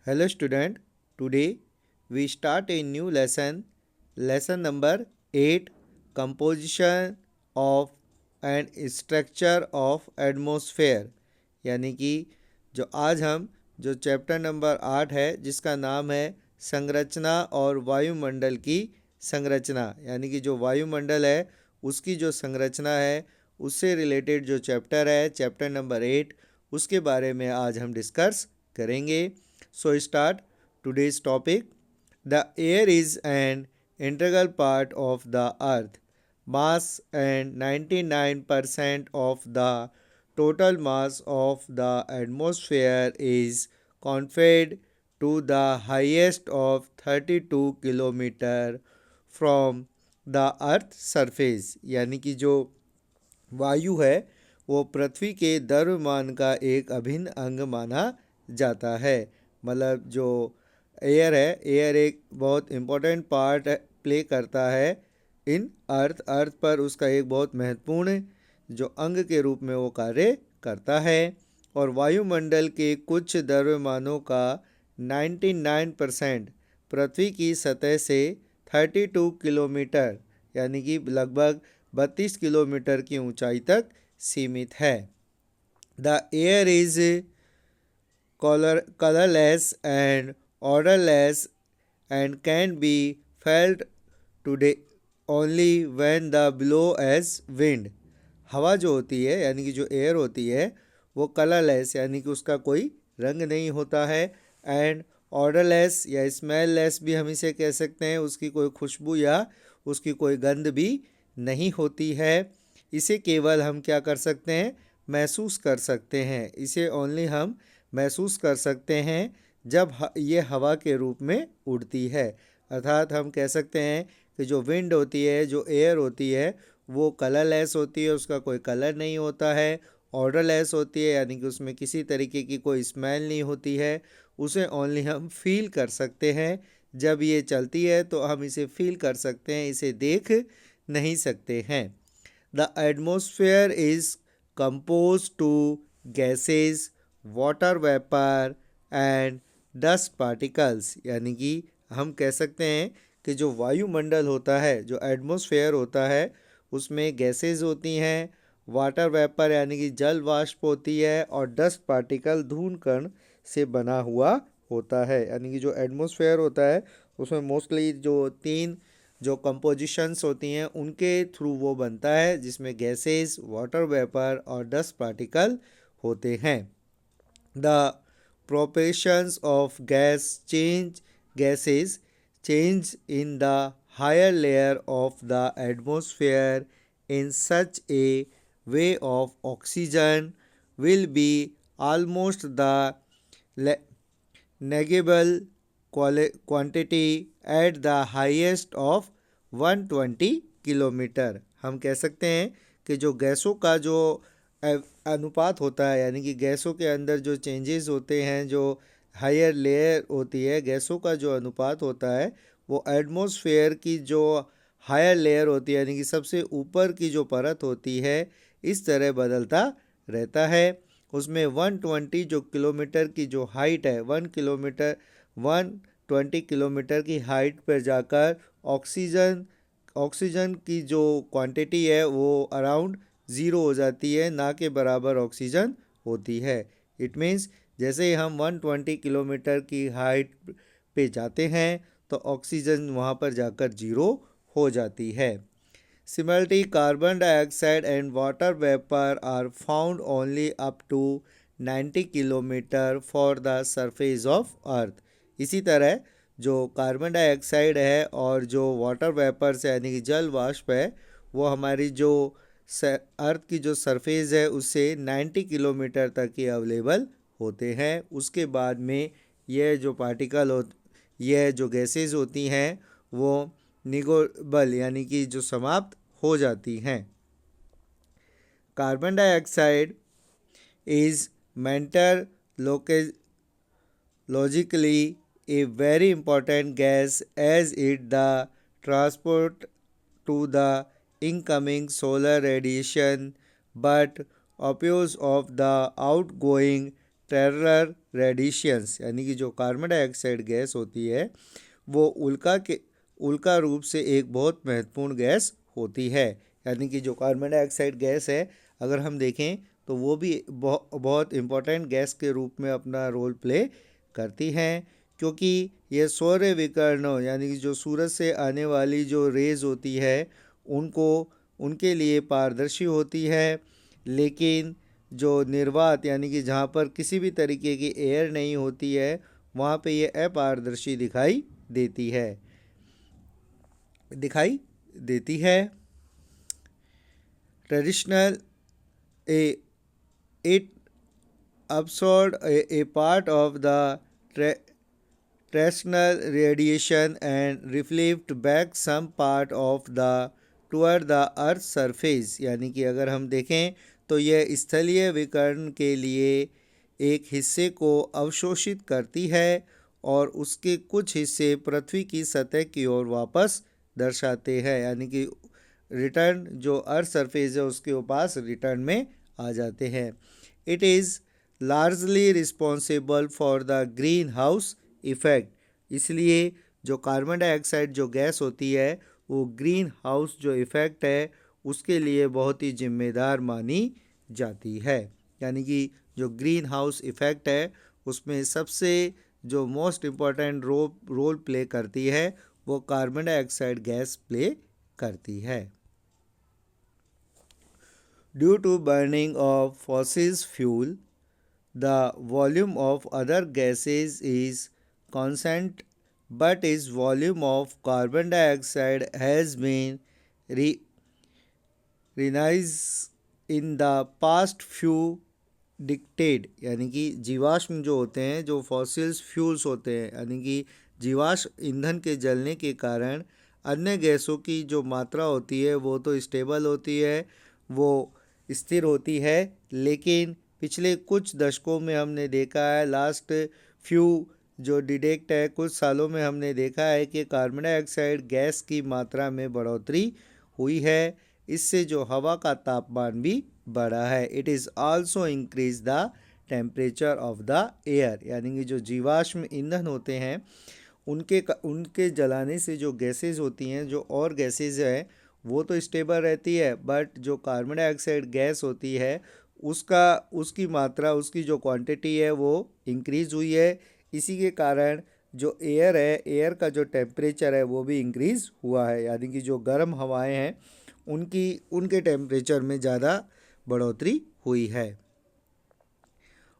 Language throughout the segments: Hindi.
Hello student, today we start a new lesson number 8, composition of and structure of atmosphere। यानी कि जो आज हम जो चैप्टर नंबर 8 है जिसका नाम है संरचना और वायुमंडल की संरचना, यानी कि जो वायुमंडल है उसकी जो संरचना है उससे रिलेटेड जो चैप्टर है चैप्टर नंबर 8, उसके बारे में आज हम डिस्कस करेंगे। So start today's topic. The air is an integral part of the earth. Mass and 99% of the total mass of the atmosphere is conveyed to the highest of 32 kilometer from the earth surface। यानी कि जो वायु है वो पृथ्वी के द्रव्यमान का एक अभिन्न अंग माना जाता है। मतलब जो एयर है, एयर एक बहुत इम्पोर्टेंट पार्ट प्ले करता है इन अर्थ पर, उसका एक बहुत महत्वपूर्ण जो अंग के रूप में वो कार्य करता है। और वायुमंडल के कुछ द्रव्यमानों का 99% पृथ्वी की सतह से 32 किलोमीटर यानी कि लगभग 32 किलोमीटर की ऊंचाई तक सीमित है। The air is colorless and odorless and can be felt today only when the blow as wind। हवा जो होती है यानी कि जो एयर होती है वो कलरलेस यानी कि उसका कोई रंग नहीं होता है, एंड ऑर्डरलेस या स्मेललेस भी हम इसे कह सकते हैं, उसकी कोई खुशबू या उसकी कोई गंध भी नहीं होती है। इसे केवल हम क्या कर सकते हैं, महसूस कर सकते हैं। इसे ओनली हम महसूस कर सकते हैं जब ये हवा के रूप में उड़ती है। अर्थात हम कह सकते हैं कि जो विंड होती है, जो एयर होती है, वो कलरलेस होती है, उसका कोई कलर नहीं होता है। ऑर्डरलेस होती है यानी कि उसमें किसी तरीके की कोई स्मेल नहीं होती है। उसे ओनली हम फील कर सकते हैं। जब ये चलती है तो हम इसे फील कर सकते हैं, इसे देख नहीं सकते हैं। The atmosphere is compose to gases, water vapour and dust particles. यानी कि हम कह सकते हैं कि जो वायुमंडल होता है, जो एटमॉस्फेयर होता है, उसमें गैसेस होती हैं, वाटर वेपर यानी कि जल वाष्प होती है, और डस्ट पार्टिकल धूल कण से बना हुआ होता है। यानी कि जो एटमॉस्फेयर होता है उसमें मोस्टली जो तीन जो कंपोजिशंस होती हैं उनके थ्रू वो बनता है, जिसमें गैसेस, वाटर वेपर और डस्ट पार्टिकल होते हैं। The proportions of gases change in the higher layer of the atmosphere in such a way of oxygen will be almost the negligible quantity at the highest of 120 kilometre. हम कह सकते हैं कि जो गैसों का जो अनुपात होता है, यानी कि गैसों के अंदर जो चेंजेस होते हैं, जो हायर लेयर होती है, गैसों का जो अनुपात होता है वो एटमॉस्फेयर की जो हायर लेयर होती है यानी कि सबसे ऊपर की जो परत होती है, इस तरह बदलता रहता है। उसमें 120 जो किलोमीटर की जो हाइट है, 120 किलोमीटर की हाइट पर जाकर ऑक्सीजन की जो क्वांटिटी है वो अराउंड ज़ीरो हो जाती है, ना के बराबर ऑक्सीजन होती है। इट मीन्स जैसे ही हम 120 किलोमीटर की हाइट पे जाते हैं तो ऑक्सीजन वहाँ पर जाकर ज़ीरो हो जाती है। Similarly carbon dioxide and water vapour are found only up to 90 kilometre for the surface of earth. इसी तरह जो कार्बन डाइऑक्साइड है और जो वाटर वेपर्स यानी कि जल वाष्प है, वो हमारी जो अर्थ की जो सरफेस है उससे 90 किलोमीटर तक ही अवेलेबल होते हैं। उसके बाद में यह जो पार्टिकल हो, यह जो गैसेस होती हैं वो निगोबल यानी कि जो समाप्त हो जाती हैं। Carbon dioxide is mentor logically a very important gas as it the transport to the incoming solar radiation, but opposite of the outgoing terror radiations यानी कि जो कार्बन डाइऑक्साइड गैस होती है वो उल्का रूप से एक बहुत महत्वपूर्ण गैस होती है। यानी कि जो कार्बन डाइऑक्साइड गैस है अगर हम देखें तो वो भी बहुत इम्पोर्टेंट गैस के रूप में अपना रोल प्ले करती हैं, क्योंकि ये सौर विकिरणों यानी कि जो सूरज से आने वाली जो रेज होती है उनके लिए पारदर्शी होती है, लेकिन जो निर्वात यानी कि जहाँ पर किसी भी तरीके की एयर नहीं होती है वहाँ पे ये अपारदर्शी दिखाई देती है। Traditional it absorbed a part of the terrestrial radiation and reflect back some part of the toward the earth surface। यानी कि अगर हम देखें तो यह स्थलीय विकिरण के लिए एक हिस्से को अवशोषित करती है और उसके कुछ हिस्से पृथ्वी की सतह की ओर वापस दर्शाते हैं, यानी कि रिटर्न जो अर्थ सरफेस है उसके पास रिटर्न में आ जाते हैं। It is largely responsible for the green house effect. इसलिए जो कार्बन डाइऑक्साइड जो गैस होती है वो ग्रीन हाउस जो इफ़ेक्ट है उसके लिए बहुत ही जिम्मेदार मानी जाती है। यानी कि जो ग्रीन हाउस इफ़ेक्ट है उसमें सबसे जो मोस्ट इम्पॉर्टेंट रोल प्ले करती है वो कार्बन डाइऑक्साइड गैस प्ले करती है। Due to burning of fossil fuel, the volume of other gases is constant, but its volume of carbon dioxide has been realized in the past few decades। यानी कि जीवाश्म जो होते हैं जो फॉसिल फ्यूल्स होते हैं यानी कि जीवाश्म ईंधन के जलने के कारण अन्य गैसों की जो मात्रा होती है वो तो स्टेबल होती है, वो स्थिर होती है, लेकिन पिछले कुछ दशकों में हमने देखा है लास्ट फ्यू जो डिडेक्ट है कुछ सालों में हमने देखा है कि कार्बन डाइऑक्साइड गैस की मात्रा में बढ़ोतरी हुई है। इससे जो हवा का तापमान भी बढ़ा है। It is also increase the temperature of the air. यानी कि जो जीवाश्म ईंधन होते हैं उनके जलाने से जो गैसेज होती हैं जो और गैसेज है वो तो स्टेबल रहती है, बट जो कार्बन डाइऑक्साइड गैस होती है उसकी मात्रा उसकी जो क्वांटिटी है वो इंक्रीज़ हुई है। इसी के कारण जो एयर का जो टेम्परेचर है वो भी इंक्रीज़ हुआ है। यानी कि जो गर्म हवाएं हैं उनके टेम्परेचर में ज़्यादा बढ़ोतरी हुई है।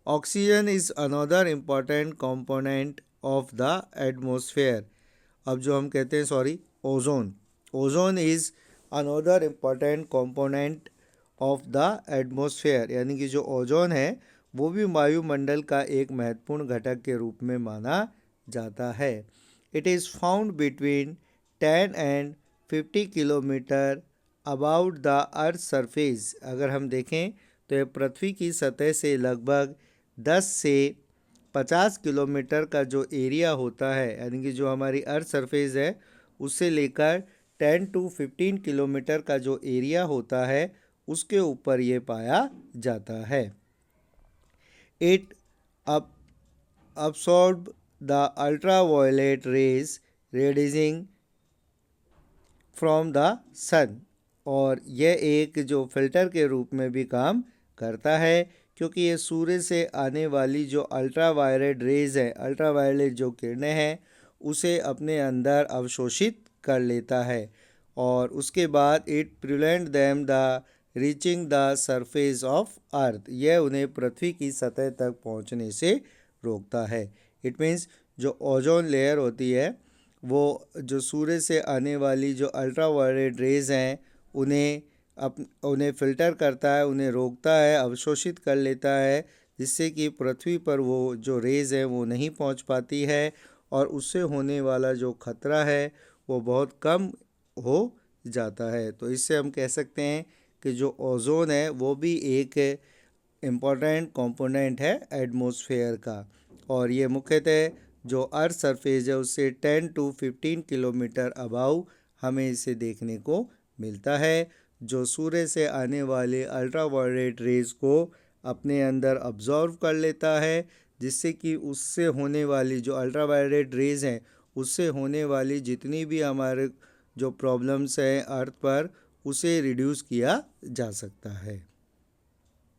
Oxygen is another important component of the atmosphere. अब जो हम कहते हैं ozone is another important component of the atmosphere. यानी कि जो ओजोन है वो भी वायुमंडल का एक महत्वपूर्ण घटक के रूप में माना जाता है। It is found between 10 and 50 kilometre about the earth surface. अगर हम देखें तो ये पृथ्वी की सतह से लगभग 10 से 50 किलोमीटर का जो एरिया होता है, यानी कि जो हमारी अर्थ सरफेस है उससे लेकर 10 to 15 किलोमीटर का जो एरिया होता है उसके ऊपर ये पाया जाता है। It absorb the ultraviolet rays radiating from the sun। और यह एक जो फिल्टर के रूप में भी काम करता है, क्योंकि ये सूर्य से आने वाली जो अल्ट्रावायलेट रेज है, अल्ट्रावायलेट जो किरणें हैं उसे अपने अंदर अवशोषित कर लेता है और उसके बाद it prevent them the reaching the surface of अर्थ। यह उन्हें पृथ्वी की सतह तक पहुंचने से रोकता है। इट मीन्स जो ओजोन लेयर होती है वो जो सूर्य से आने वाली जो अल्ट्रावायलेट रेज हैं उन्हें फ़िल्टर करता है, उन्हें रोकता है, अवशोषित कर लेता है, जिससे कि पृथ्वी पर वो जो रेज़ है वो नहीं पहुंच पाती है और उससे होने वाला जो खतरा है वो बहुत कम हो जाता है। तो इससे हम कह सकते हैं कि जो ओजोन है वो भी एक इम्पॉर्टेंट कंपोनेंट है एटमॉस्फेयर का, और ये मुख्यतः जो अर्थ सरफेस है उससे 10 to 15 किलोमीटर अबाव हमें इसे देखने को मिलता है, जो सूर्य से आने वाले अल्ट्रावायलेट रेज़ को अपने अंदर अब्जॉर्व कर लेता है, जिससे कि उससे होने वाली जो अल्ट्रावायलेट रेज हैं उससे होने वाली जितनी भी हमारे जो प्रॉब्लम्स हैं अर्थ पर, उसे रिड्यूस किया जा सकता है।